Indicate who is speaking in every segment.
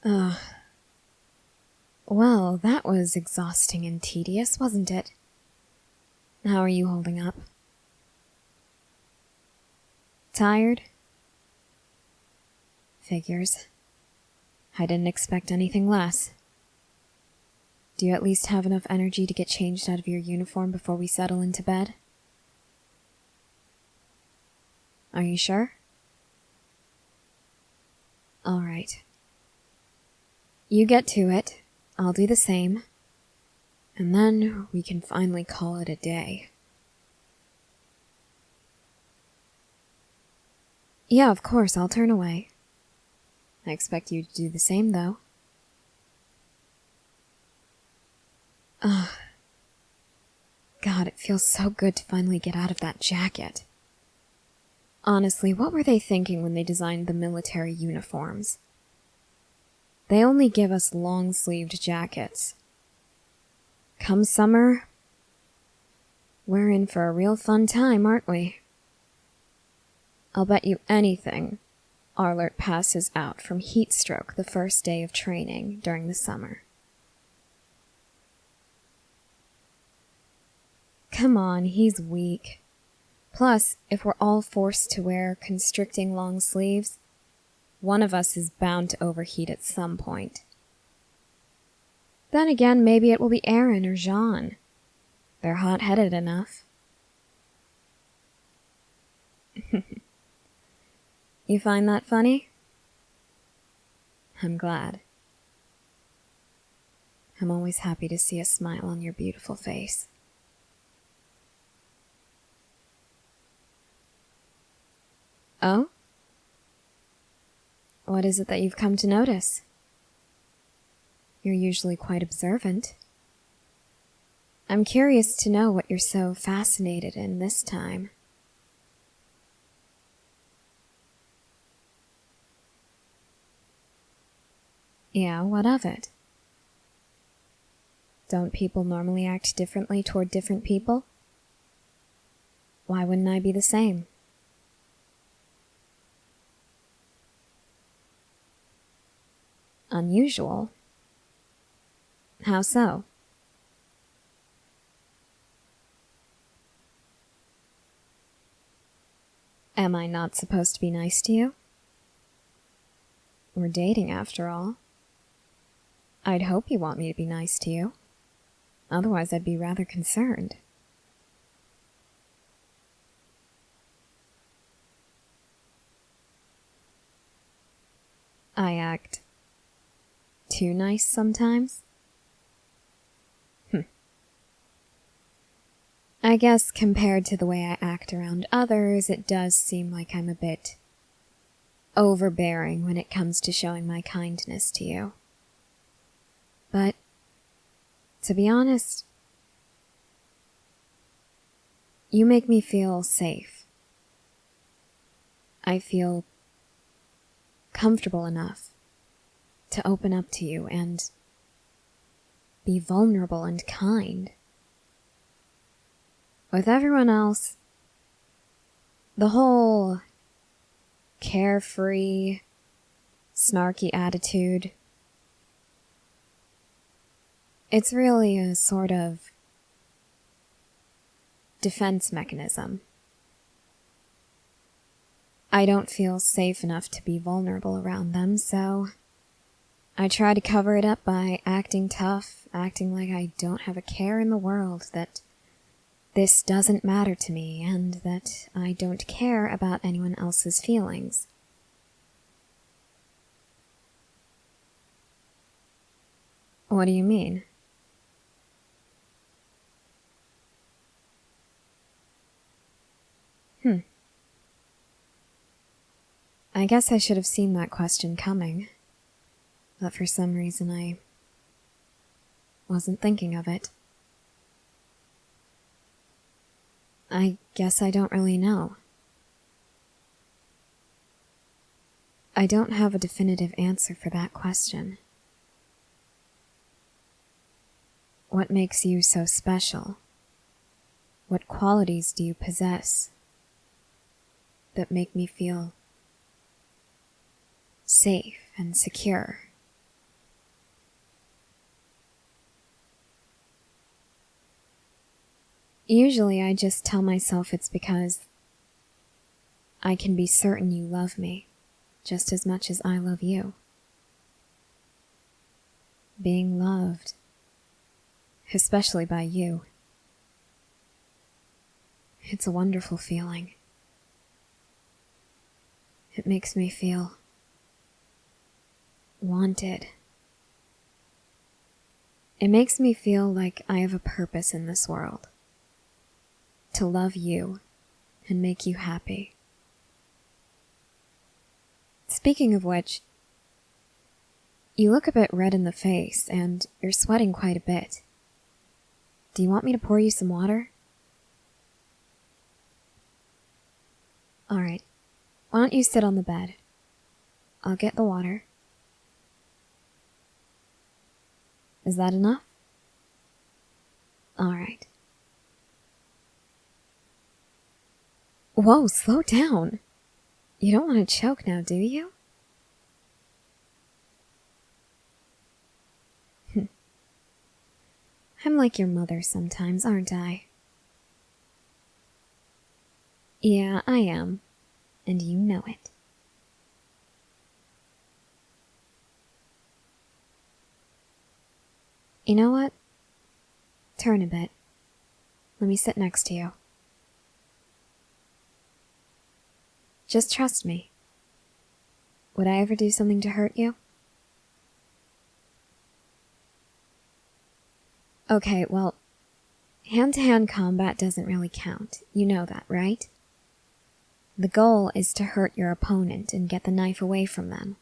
Speaker 1: Ugh. Well, that was exhausting and tedious, wasn't it? How are you holding up? Tired? Figures. I didn't expect anything less. Do you at least have enough energy to get changed out of your uniform before we settle into bed? Are you sure? All right. You get to it. I'll do the same. And then we can finally call it a day. Yeah, of course, I'll turn away. I expect you to do the same, though. Ugh. God, it feels so good to finally get out of that jacket. Honestly, what were they thinking when they designed the military uniforms? They only give us long-sleeved jackets. Come summer, we're in for a real fun time, aren't we? I'll bet you anything Arlert passes out from heat stroke the first day of training during the summer. Come on, he's weak. Plus, if we're all forced to wear constricting long sleeves, one of us is bound to overheat at some point. Then again, maybe it will be Aaron or Jean. They're hot-headed enough. You find that funny? I'm glad. I'm always happy to see a smile on your beautiful face. Oh? What is it that you've come to notice? You're usually quite observant. I'm curious to know what you're so fascinated in this time. Yeah, what of it? Don't people normally act differently toward different people? Why wouldn't I be the same? Unusual? How so? Am I not supposed to be nice to you? We're dating, after all. I'd hope you want me to be nice to you. Otherwise, I'd be rather concerned. I act too nice sometimes? I guess compared to the way I act around others, it does seem like I'm a bit overbearing when it comes to showing my kindness to you. But, to be honest, you make me feel safe. I feel comfortable enough to open up to you and be vulnerable and kind. With everyone else, the whole carefree, snarky attitude, it's really a sort of defense mechanism. I don't feel safe enough to be vulnerable around them, so I try to cover it up by acting tough, acting like I don't have a care in the world, that this doesn't matter to me, and that I don't care about anyone else's feelings. What do you mean? I guess I should have seen that question coming, but for some reason I wasn't thinking of it. I guess I don't really know. I don't have a definitive answer for that question. What makes you so special? What qualities do you possess that make me feel safe and secure Usually I just tell myself it's because I can be certain you love me just as much as I love you. Being loved, especially by you, it's a wonderful feeling. It makes me feel wanted. It makes me feel like I have a purpose in this world. To love you and make you happy. Speaking of which, you look a bit red in the face and you're sweating quite a bit. Do you want me to pour you some water? Alright, why don't you sit on the bed? I'll get the water. Is that enough? Alright. Whoa, slow down. You don't want to choke now, do you? I'm like your mother sometimes, aren't I? Yeah, I am. And you know it. You know what? Turn a bit. Let me sit next to you. Just trust me. Would I ever do something to hurt you? Okay, well, hand-to-hand combat doesn't really count. You know that, right? The goal is to hurt your opponent and get the knife away from them.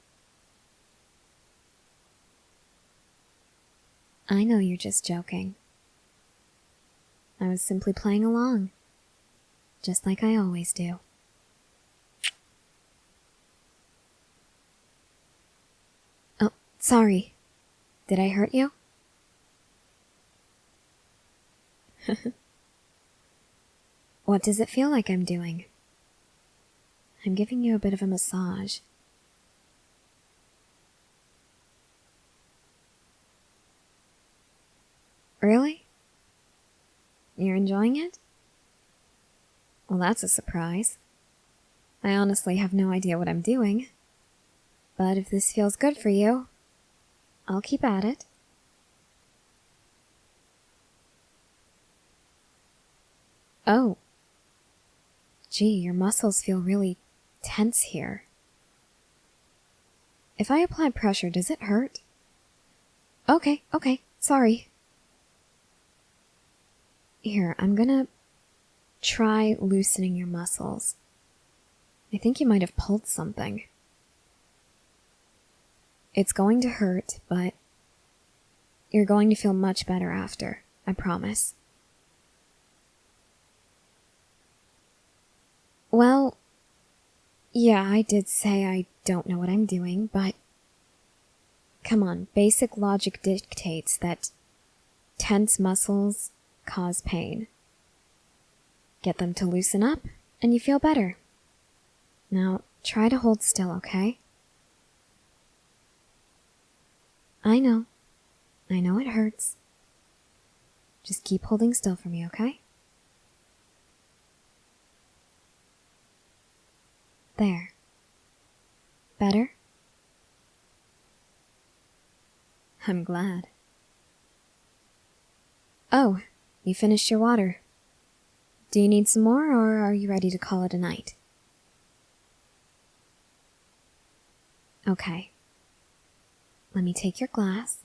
Speaker 1: I know you're just joking. I was simply playing along, just like I always do. Oh, sorry. Did I hurt you? What does it feel like I'm doing? I'm giving you a bit of a massage. Really? You're enjoying it? Well, that's a surprise. I honestly have no idea what I'm doing. But if this feels good for you, I'll keep at it. Oh. Gee, your muscles feel really tense here. If I apply pressure, does it hurt? Okay, sorry. Here, I'm gonna try loosening your muscles. I think you might have pulled something. It's going to hurt, but you're going to feel much better after, I promise. Well, yeah, I did say I don't know what I'm doing, but come on, basic logic dictates that tense muscles cause pain. Get them to loosen up, and you feel better. Now, try to hold still, okay? I know it hurts. Just keep holding still for me, okay? There. Better? I'm glad. Oh, you finished your water. Do you need some more, or are you ready to call it a night? Okay. Let me take your glass.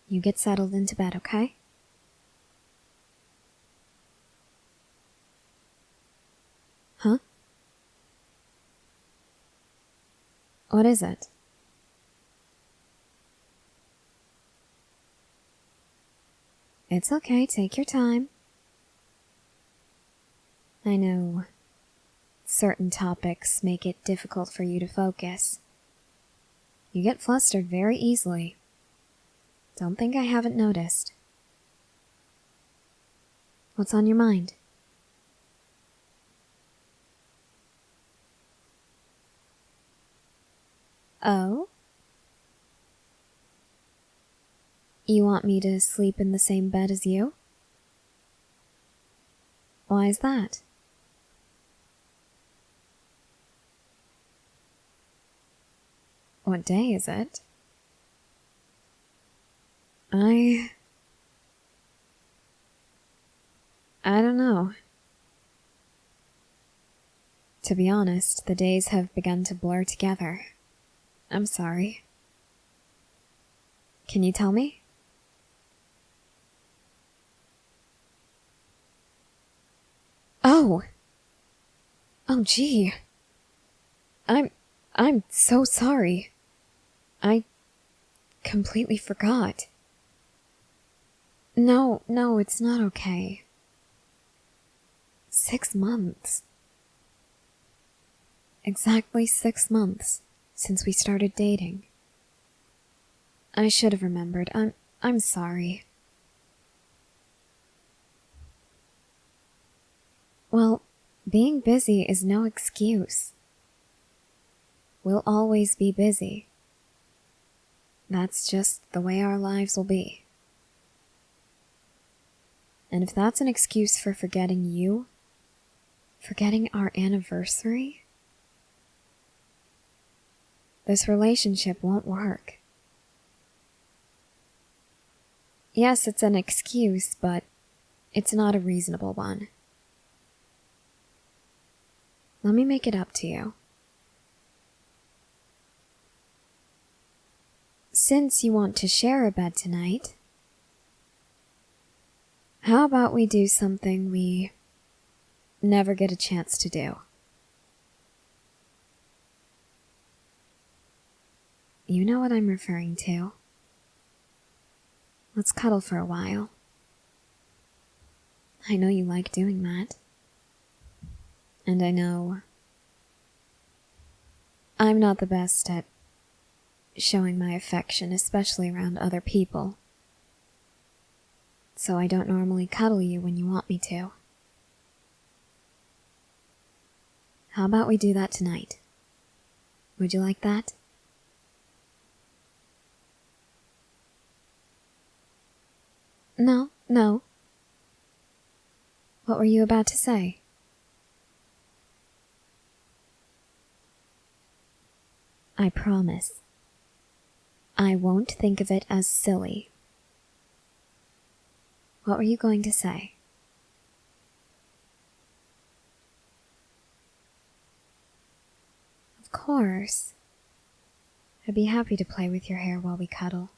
Speaker 1: You get settled into bed, okay? Huh? What is it? It's okay, take your time. I know certain topics make it difficult for you to focus. You get flustered very easily. Don't think I haven't noticed. What's on your mind? Oh? You want me to sleep in the same bed as you? Why is that? What day is it? I don't know. To be honest, the days have begun to blur together. I'm sorry. Can you tell me? Oh! Oh, gee. I'm so sorry. I completely forgot. No, it's not okay. 6 months. Exactly 6 months since we started dating. I should have remembered. I'm sorry. Well, being busy is no excuse. We'll always be busy. That's just the way our lives will be. And if that's an excuse for forgetting you, forgetting our anniversary, this relationship won't work. Yes, it's an excuse, but it's not a reasonable one. Let me make it up to you. Since you want to share a bed tonight, how about we do something we never get a chance to do? You know what I'm referring to. Let's cuddle for a while. I know you like doing that. And I know I'm not the best at showing my affection, especially around other people. So I don't normally cuddle you when you want me to. How about we do that tonight? Would you like that? No. What were you about to say? I promise. I won't think of it as silly. What were you going to say? Of course. I'd be happy to play with your hair while we cuddle.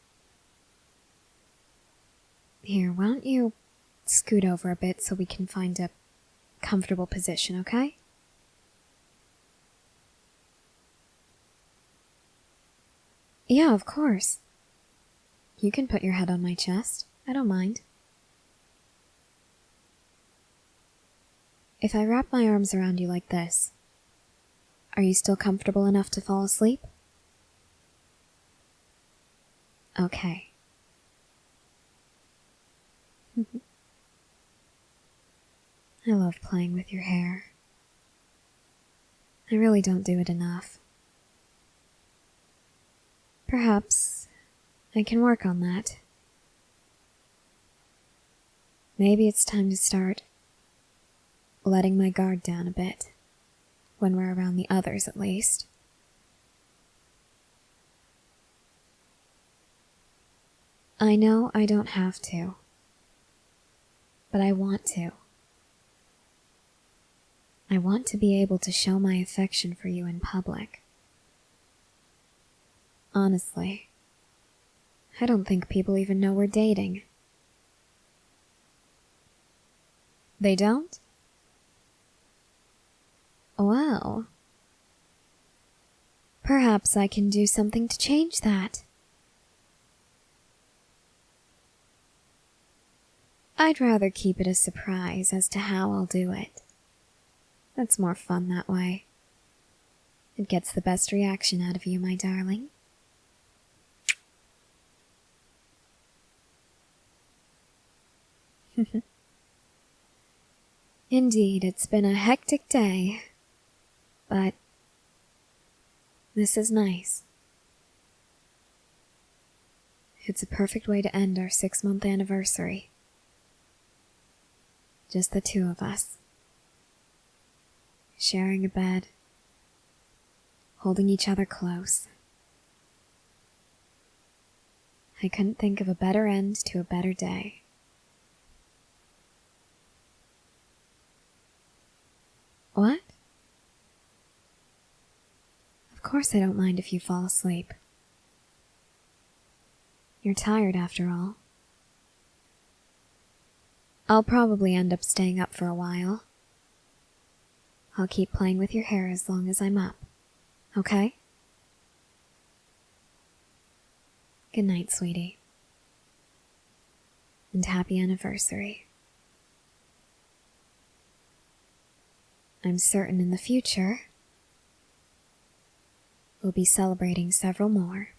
Speaker 1: Here, why don't you scoot over a bit so we can find a comfortable position, okay? Yeah, of course. You can put your head on my chest. I don't mind. If I wrap my arms around you like this, are you still comfortable enough to fall asleep? Okay. I love playing with your hair. I really don't do it enough. Perhaps I can work on that. Maybe it's time to start letting my guard down a bit, when we're around the others at least. I know I don't have to, but I want to. I want to be able to show my affection for you in public. Honestly, I don't think people even know we're dating. They don't? Well, perhaps I can do something to change that. I'd rather keep it a surprise as to how I'll do it. That's more fun that way. It gets the best reaction out of you, my darling. Indeed, it's been a hectic day, but this is nice. It's a perfect way to end our 6-month anniversary. Just the two of us. sharing a bed, holding each other close. I couldn't think of a better end to a better day. What? Of course I don't mind if you fall asleep. You're tired after all. I'll probably end up staying up for a while. I'll keep playing with your hair as long as I'm up. Okay? Good night, sweetie. And happy anniversary. I'm certain in the future we'll be celebrating several more.